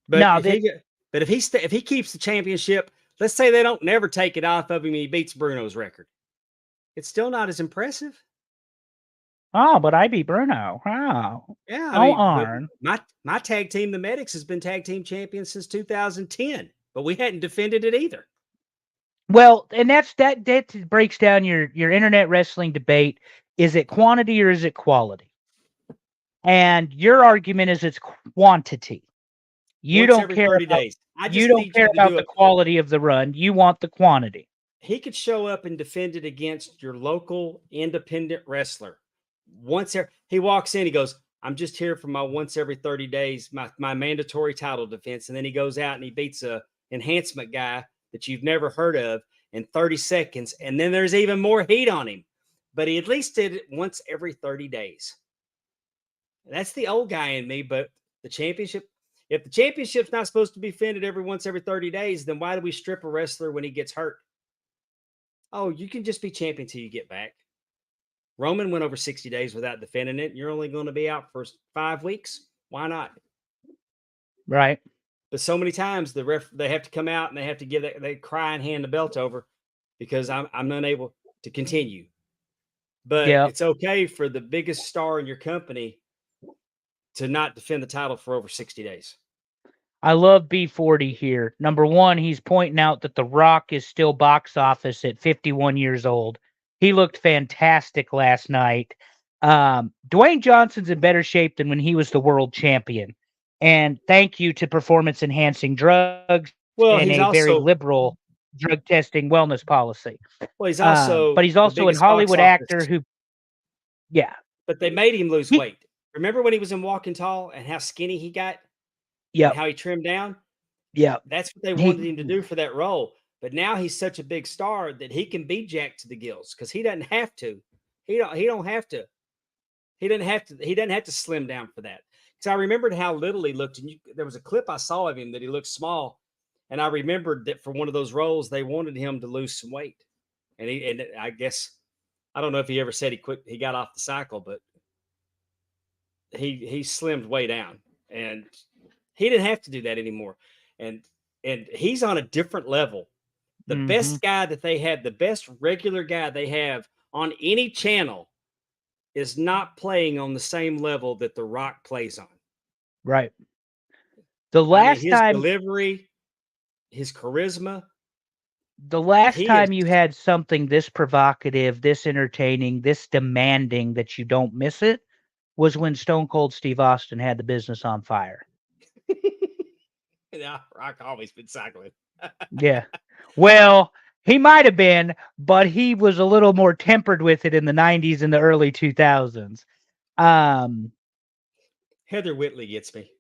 if he keeps the championship, let's say they don't never take it off of him, he beats Bruno's record. It's still not as impressive. Oh, but I beat Bruno. Wow. Yeah. Arn. My tag team, the Medics, has been tag team champions since 2010, but we hadn't defended it either. Well, and that breaks down your internet wrestling debate. Is it quantity or is it quality? And your argument is it's quantity. You don't care about 30 days. You don't care about the quality of the run. You want the quantity. He could show up and defend it against your local independent wrestler. He walks in, he goes, I'm just here for my once every 30 days, my mandatory title defense. And then he goes out and he beats a enhancement guy that you've never heard of in 30 seconds. And then there's even more heat on him. But he at least did it once every 30 days. That's the old guy in me. But the championship, if the championship's not supposed to be defended once every 30 days, then why do we strip a wrestler when he gets hurt? Oh, you can just be champion till you get back. Roman went over 60 days without defending it. You're only going to be out for 5 weeks. Why not? Right. But so many times they have to come out and they have to give that, they cry and hand the belt over because I'm unable to continue. But Yeah. it's okay for the biggest star in your company to not defend the title for over 60 days. I love B40 here. Number one, he's pointing out that The Rock is still box office at 51 years old. He looked fantastic last night. Dwayne Johnson's in better shape than when he was the world champion. And thank you to performance enhancing drugs Well, and a very liberal drug testing wellness policy. he's also But he's the also an biggest box Hollywood actor office. who, yeah. But they made him lose He, weight. Remember when he was in Walking Tall and how skinny he got and yep. how he trimmed down? Yep. That's what they wanted him to do for that role. But now he's such a big star that he can be jacked to the gills because he doesn't have to. He don't have to. He doesn't have to slim down for that. Because I remembered how little he looked. And there was a clip I saw of him that he looked small. And I remembered that for one of those roles, they wanted him to lose some weight. And I guess, I don't know if he ever said he got off the cycle, but he slimmed way down. And he didn't have to do that anymore. And he's on a different level. The best guy that they have, the best regular guy they have on any channel is not playing on the same level that The Rock plays on. Right. The last his time delivery, his charisma. The last time you had something this provocative, this entertaining, this demanding that you don't miss it was when Stone Cold Steve Austin had the business on fire. Yeah, Rock always been cycling. Yeah. Well, he might have been, but he was a little more tempered with it in the 90s and the early 2000s. Heather Whitley gets me.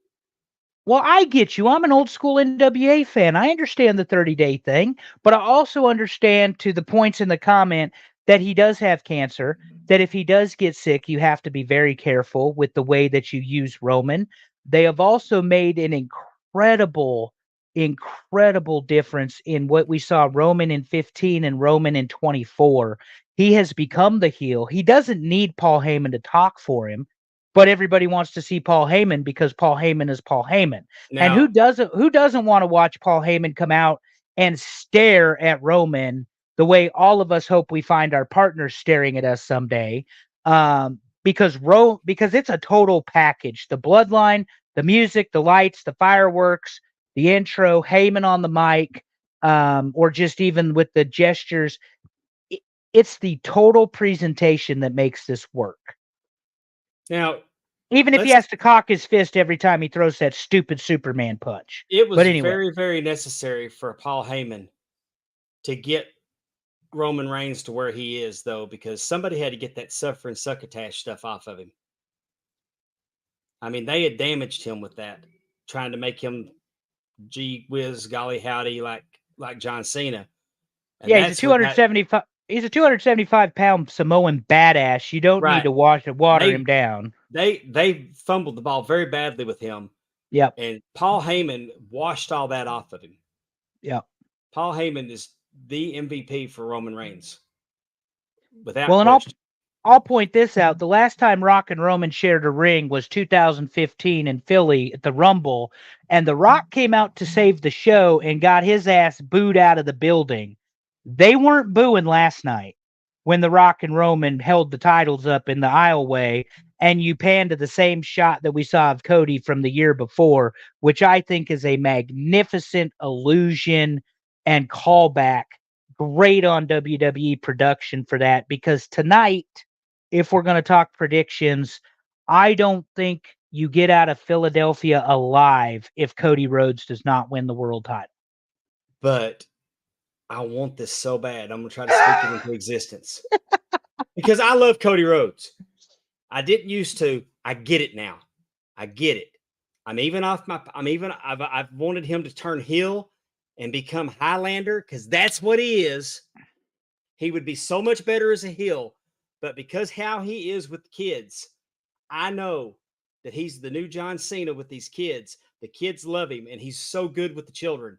Well, I get you. I'm an old school NWA fan. I understand the 30-day thing, but I also understand to the points in the comment that he does have cancer, that if he does get sick, you have to be very careful with the way that you use Roman. They have also made an incredible difference in what we saw Roman in 15 and Roman in 24. He has become the heel. He doesn't need Paul Heyman to talk for him. But everybody wants to see Paul Heyman because Paul Heyman is Paul Heyman. And who doesn't want to watch Paul Heyman come out and stare at Roman the way all of us hope we find our partners staring at us someday? Because it's a total package. The bloodline, the music, the lights, the fireworks, the intro, Heyman on the mic, or just even with the gestures. It's the total presentation that makes this work. Now, even if he has to cock his fist every time he throws that stupid Superman punch. It was anyway. very, very necessary for Paul Heyman to get Roman Reigns to where he is, though, because somebody had to get that suffering succotash stuff off of him. I mean, they had damaged him with that, trying to make him gee whiz, golly howdy, like John Cena. And yeah, he's a 275. He's a 275-pound Samoan badass. You don't need to water him down. They fumbled the ball very badly with him. Yep. And Paul Heyman washed all that off of him. Yep. Paul Heyman is the MVP for Roman Reigns. Without question. And I'll point this out. The last time Rock and Roman shared a ring was 2015 in Philly at the Rumble, and The Rock came out to save the show and got his ass booed out of the building. They weren't booing last night when The Rock and Roman held the titles up in the aisleway, and you pan to the same shot that we saw of Cody from the year before, which I think is a magnificent illusion and callback. Great on WWE production for that, because tonight, if we're going to talk predictions, I don't think you get out of Philadelphia alive if Cody Rhodes does not win the world title. But I want this so bad. I'm going to try to speak it into existence because I love Cody Rhodes. I didn't used to. I get it now. I get it. I've wanted him to turn heel and become Highlander because that's what he is. He would be so much better as a heel, but because how he is with kids, I know that he's the new John Cena with these kids. The kids love him, and he's so good with the children.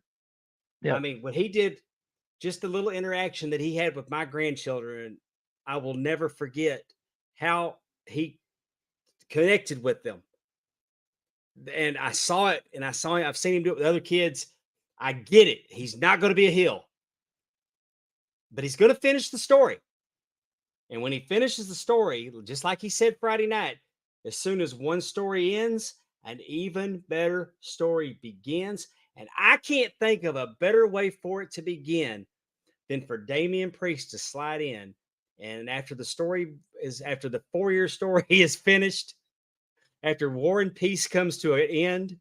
Yep. I mean, what he did, just the little interaction that he had with my grandchildren, I will never forget how he connected with them. And I saw it, and I've seen him do it with other kids. I get it. He's not going to be a heel, but he's going to finish the story. And when he finishes the story, just like he said Friday night, as soon as one story ends, an even better story begins. And I can't think of a better way for it to begin than for Damian Priest to slide in. And after the 4-year story is finished, after War and Peace comes to an end,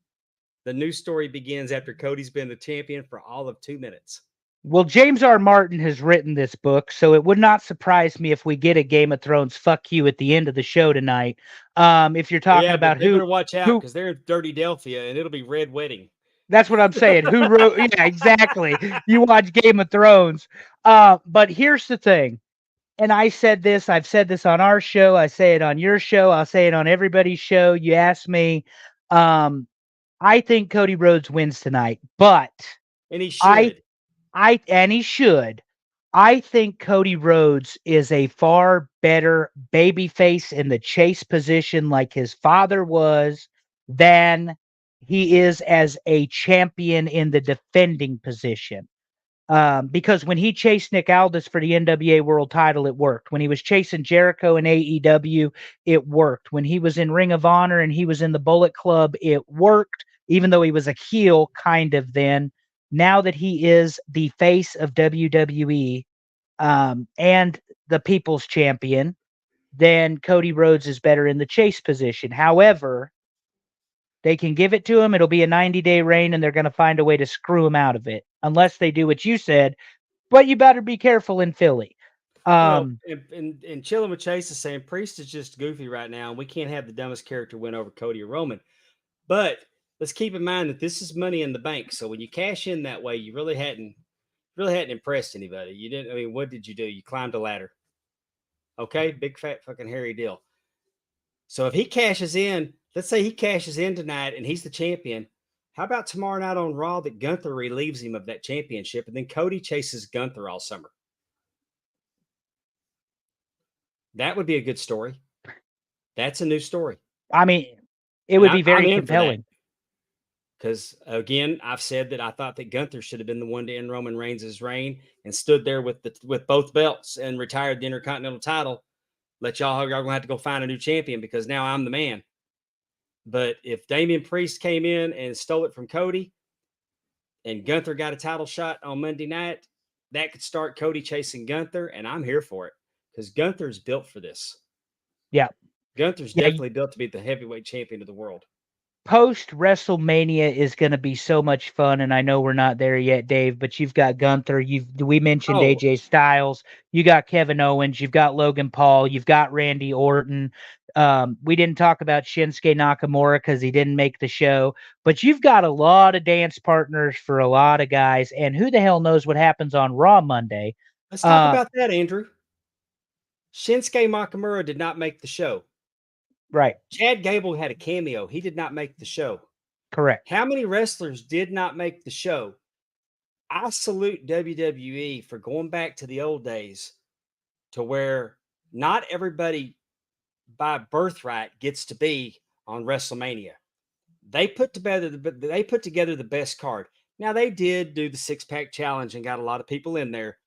the new story begins after Cody's been the champion for all of 2 minutes. Well, James R. Martin has written this book, so it would not surprise me if we get a Game of Thrones fuck you at the end of the show tonight. If you're talking about they better watch out because they're in Dirty Delphia and it'll be Red Wedding. That's what I'm saying. Who wrote? Yeah, exactly. You watch Game of Thrones. But here's the thing. And I've said this on our show. I say it on your show. I'll say it on everybody's show. You ask me. I think Cody Rhodes wins tonight, but and he should. He should. I think Cody Rhodes is a far better babyface in the chase position like his father was than he is as a champion in the defending position. Because when he chased Nick Aldis for the NWA World Title, it worked. When he was chasing Jericho in AEW, it worked. When he was in Ring of Honor and he was in the Bullet Club, it worked, even though he was a heel kind of then. Now that he is the face of WWE and the People's Champion, then Cody Rhodes is better in the chase position. However, they can give it to him. It'll be a 90-day reign, and they're going to find a way to screw him out of it, unless they do what you said. But you better be careful in Philly. And Chillin' with Chase is saying Priest is just goofy right now, and we can't have the dumbest character win over Cody or Roman. But let's keep in mind that this is Money in the Bank. So when you cash in that way, you really hadn't impressed anybody. You didn't. I mean, what did you do? You climbed a ladder. Okay, big fat fucking hairy deal. So if he cashes in, let's say he cashes in tonight and he's the champion. How about tomorrow night on Raw that Gunther relieves him of that championship, and then Cody chases Gunther all summer? That would be a good story. That's a new story. I mean, it would be very compelling. Because, again, I've said that I thought that Gunther should have been the one to end Roman Reigns' reign and stood there with both belts and retired the Intercontinental title. Y'all going to have to go find a new champion because now I'm the man. But if Damian Priest came in and stole it from Cody and Gunther got a title shot on Monday night, that could start Cody chasing Gunther, and I'm here for it because Gunther's built for this. Yeah. Gunther's definitely built to be the heavyweight champion of the world. Post WrestleMania is going to be so much fun, and I know we're not there yet, Dave. But you've got Gunther. We mentioned AJ Styles. You got Kevin Owens. You've got Logan Paul. You've got Randy Orton. We didn't talk about Shinsuke Nakamura because he didn't make the show. But you've got a lot of dance partners for a lot of guys. And who the hell knows what happens on Raw Monday? Let's talk about that, Andrew. Shinsuke Nakamura did not make the show. Right. Chad Gable had a cameo. He did not make the show. Correct. How many wrestlers did not make the show? I salute WWE for going back to the old days to where not everybody by birthright gets to be on WrestleMania. They put together the best card. Now, they did do the 6-pack challenge and got a lot of people in there.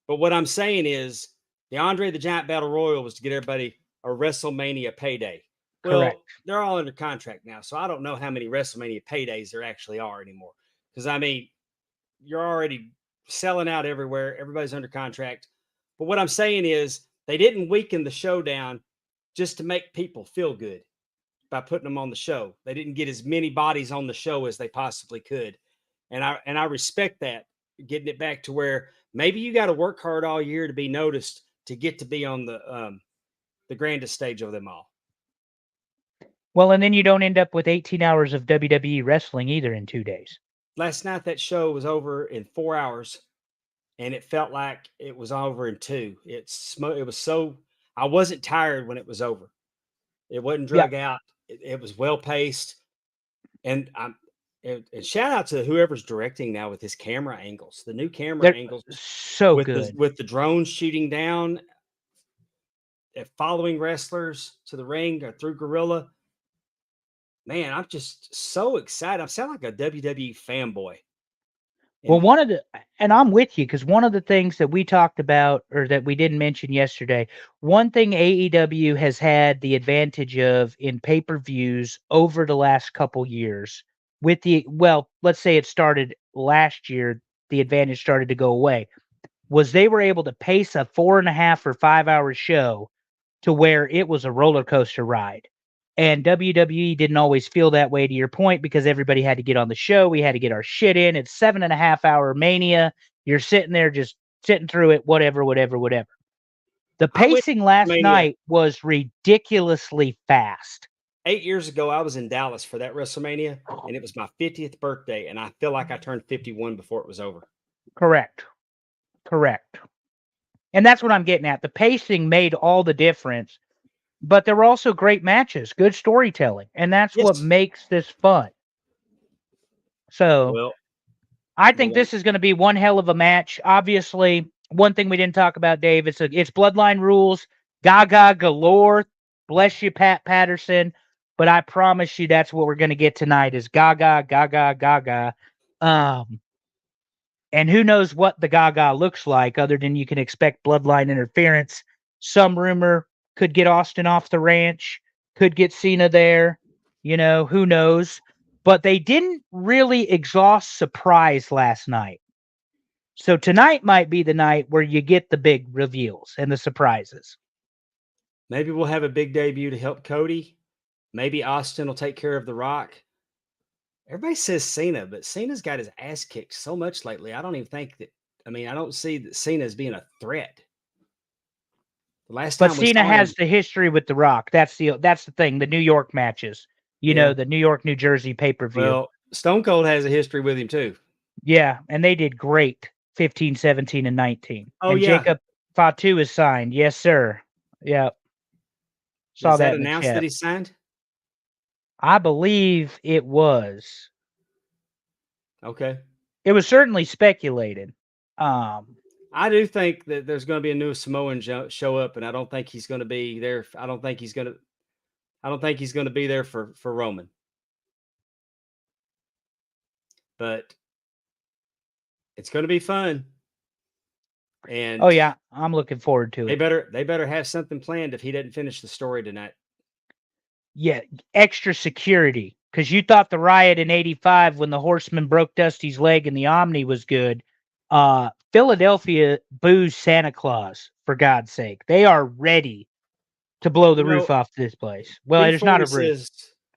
But what I'm saying is the Andre the Giant Battle Royal was to get everybody a WrestleMania payday. Well, Correct. They're all under contract now, so I don't know how many WrestleMania paydays there actually are anymore. Because, I mean, you're already selling out everywhere. Everybody's under contract. But what I'm saying is they didn't weaken the show down just to make people feel good by putting them on the show. They didn't get as many bodies on the show as they possibly could. And I respect that, getting it back to where maybe you got to work hard all year to be noticed to get to be on the grandest stage of them all. Well, and then you don't end up with 18 hours of WWE wrestling either in 2 days. Last night, that show was over in 4 hours, and it felt like it was over in 2. It was so, I wasn't tired when it was over. It wasn't drug out. It was well paced, and shout out to whoever's directing now with his camera angles. The new camera angles, so good with the drones shooting down, following wrestlers to the ring or through Gorilla. man, I'm just so excited. I sound like a WWE fanboy. Well, and I'm with you because one of the things that we talked about or that we didn't mention yesterday, one thing AEW has had the advantage of in pay-per-views over the last couple years let's say it started last year, the advantage started to go away, was they were able to pace a 4.5 or 5 hour show to where it was a roller coaster ride. And WWE didn't always feel that way, to your point, because everybody had to get on the show. We had to get our shit in. It's 7.5 hour Mania. You're sitting there just sitting through it, whatever. The pacing last night was ridiculously fast. 8 years ago, I was in Dallas for that WrestleMania, and it was my 50th birthday, and I feel like I turned 51 before it was over. Correct. And that's what I'm getting at. The pacing made all the difference. But there were also great matches, good storytelling, and that's what makes this fun. So, I think this is going to be one hell of a match. Obviously, one thing we didn't talk about, Dave, it's Bloodline rules, Gaga galore. Bless you, Pat Patterson. But I promise you, that's what we're going to get tonight is Gaga. And who knows what the Gaga looks like, other than you can expect Bloodline interference. Some rumor could get Austin off the ranch, could get Cena there, who knows. But they didn't really exhaust surprise last night. So tonight might be the night where you get the big reveals and the surprises. Maybe we'll have a big debut to help Cody. Maybe Austin will take care of The Rock. Everybody says Cena, but Cena's got his ass kicked so much lately. I don't even think that. I mean, I don't see that Cena as being a threat. But Cena has the history with The Rock. That's the thing. The New York matches. The New York, New Jersey pay-per-view. Well, Stone Cold has a history with him too. Yeah, and they did great 15, 17, and 19. Oh, and yeah. Jacob Fatu is signed. Yes, sir. Yeah. Saw that announced that he signed? I believe it was. Okay. It was certainly speculated. I do think that there's going to be a new Samoan show up, and I don't think he's going to be there. I don't think he's going to be there for Roman. But it's going to be fun. And oh yeah, I'm looking forward to it. They better have something planned if he didn't finish the story tonight. Yeah, extra security. Because you thought the riot in '85 when the Horseman broke Dusty's leg and the Omni was good. Philadelphia boos Santa Claus, for God's sake. They are ready to blow the roof off this place. Well, there's not a roof.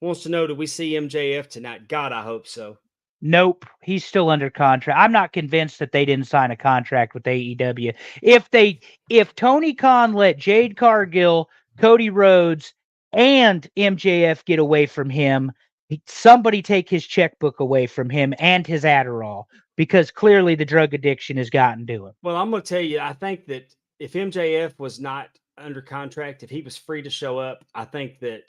Wants to know, do we see MJF tonight? God, I hope so. Nope, he's still under contract. I'm not convinced that they didn't sign a contract with AEW. If Tony Khan let Jade Cargill, Cody Rhodes, and MJF get away from him, somebody take his checkbook away from him and his Adderall, because clearly the drug addiction has gotten to him. Well, I'm going to tell you, I think that if MJF was not under contract, if he was free to show up, I think that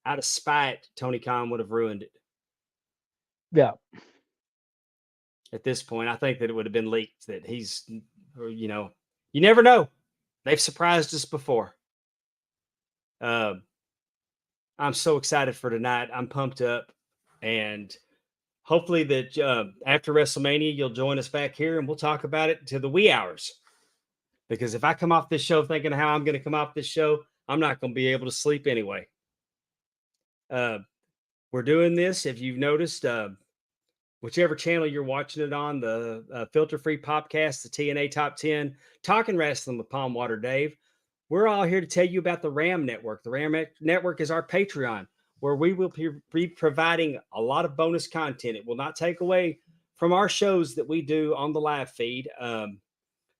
out of spite, Tony Khan would have ruined it. Yeah. At this point, I think that it would have been leaked that he's, you never know. They've surprised us before. I'm so excited for tonight. I'm pumped up, and hopefully that after WrestleMania, you'll join us back here and we'll talk about it to the wee hours. Because if I come off this show thinking how I'm going to come off this show, I'm not going to be able to sleep anyway. We're doing this, if you've noticed, whichever channel you're watching it on, the Filter Free Popcast, the TNA Top 10, Talking Wrestling with Palm Water Dave. We're all here to tell you about the RAM Network. The RAM Network is our Patreon, where we will be providing a lot of bonus content. It will not take away from our shows that we do on the live feed.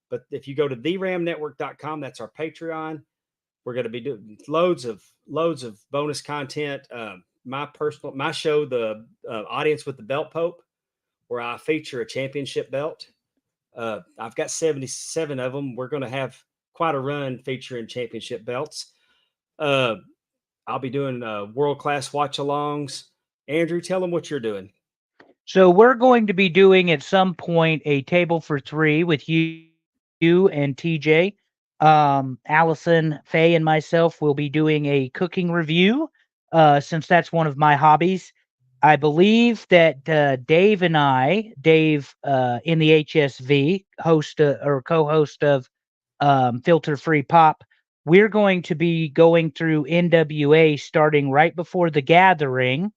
But if you go to theramnetwork.com, that's our Patreon. We're going to be doing loads of bonus content. My show, the Audience with the Belt Pope, where I feature a championship belt. I've got 77 of them. We're going to have quite a run featuring championship belts. I'll be doing world-class watch-alongs. Andrew, tell them what you're doing. So we're going to be doing at some point a table for three with you and TJ. Allison, Faye, and myself will be doing a cooking review since that's one of my hobbies. I believe that Dave and I, Dave in the HSV, host or co-host of Filter Free Pop, we're going to be going through NWA starting right before the Gathering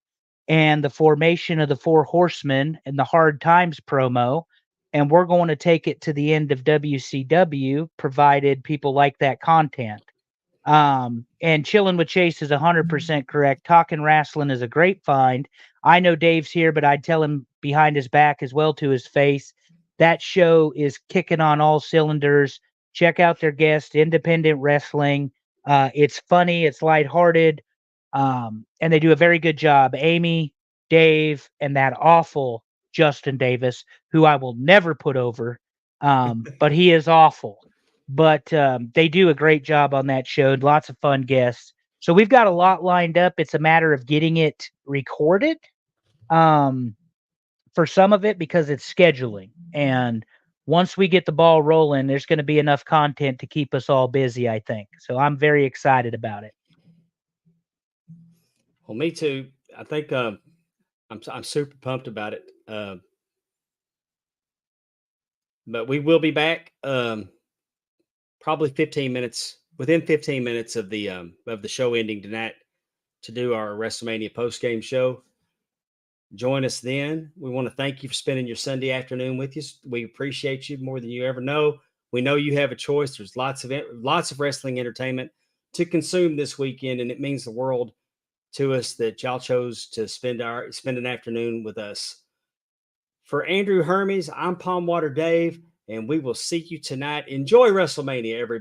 and the formation of the Four Horsemen and the Hard Times promo. And we're going to take it to the end of WCW, provided people like that content. And Chilling with Chase is 100% correct. Talking Wrestling is a great find. I know Dave's here, but I'd tell him behind his back as well to his face. That show is kicking on all cylinders. Check out their guest, Independent Wrestling. It's funny, it's lighthearted, and they do a very good job. Amy, Dave, and that awful Justin Davis, who I will never put over, but he is awful. But they do a great job on that show. Lots of fun guests. So we've got a lot lined up. It's a matter of getting it recorded for some of it because it's scheduling. And once we get the ball rolling, there's going to be enough content to keep us all busy, I think. So I'm very excited about it. Well, me too. I think I'm super pumped about it. But we will be back probably 15 minutes, within 15 minutes of the show ending tonight, to do our WrestleMania post-game show. Join us then. We want to thank you for spending your Sunday afternoon with us. We appreciate you more than you ever know. We know you have a choice. There's lots of wrestling entertainment to consume this weekend, and it means the world to us that y'all chose to spend an afternoon with us. For Andrew Hermes, I'm Palm Water Dave, and we will see you tonight. Enjoy WrestleMania, everybody.